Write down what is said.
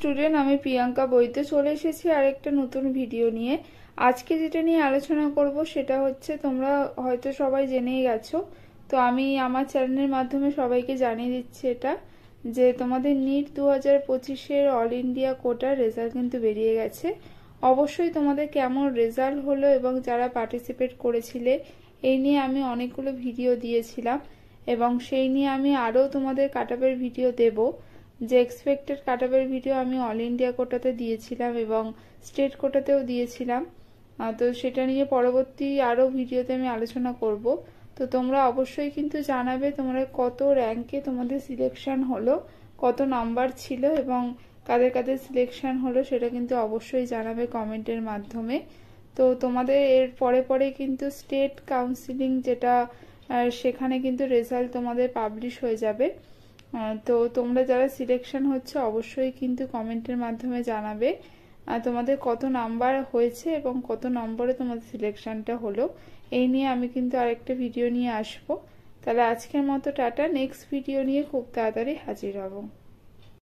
Student, আমি প্রিয়াঙ্কা বইতে চলে এসেছি আরেকটা নতুন ভিডিও নিয়ে। আজকে যেটা নিয়ে আলোচনা করব সেটা হচ্ছে, তোমরা হয়তো সবাই জেনেই গেছো, তো আমি আমার চ্যানেলের মাধ্যমে সবাইকে জানিয়ে দিচ্ছি এটা, যে তোমাদের নিট 2025-এর অল ইন্ডিয়া কোটার রেজাল্ট কিন্তু বেরিয়ে গেছে। অবশ্যই তোমাদের কেমন রেজাল্ট হলো এবং যারা পার্টিসিপেট করেছিলে এই নিয়ে আমি অনেকগুলো ভিডিও দিয়েছিলাম, এবং সেই নিয়ে আমি আরও তোমাদের কাটআপের ভিডিও দেব। যে এক্সপেক্টেড কাটআপের ভিডিও আমি অল ইন্ডিয়া কোটাতে দিয়েছিলাম এবং স্টেট কোটাতেও দিয়েছিলাম, তো সেটা নিয়ে পরবর্তী আরও ভিডিওতে আমি আলোচনা করব। তো তোমরা অবশ্যই কিন্তু জানাবে তোমরা কত র্যাঙ্কে তোমাদের সিলেকশন হলো, কত নাম্বার ছিল এবং কাদের কাদের সিলেকশন হলো সেটা কিন্তু অবশ্যই জানাবে কমেন্টের মাধ্যমে। তো তোমাদের এর পরে পরে কিন্তু স্টেট কাউন্সিলিং যেটা, সেখানে কিন্তু রেজাল্ট তোমাদের পাবলিশ হয়ে যাবে। তো তোমরা যারা সিলেকশন হচ্ছে অবশ্যই কিন্তু কমেন্টের মাধ্যমে জানাবে তোমাদের কত নাম্বার হয়েছে এবং কত নম্বরে তোমাদের সিলেকশনটা হলো। এই নিয়ে আমি কিন্তু আরেকটা ভিডিও নিয়ে আসবো। তাহলে আজকের মতো টাটা, নেক্সট ভিডিও নিয়ে খুব তাড়াতাড়ি হাজির হব।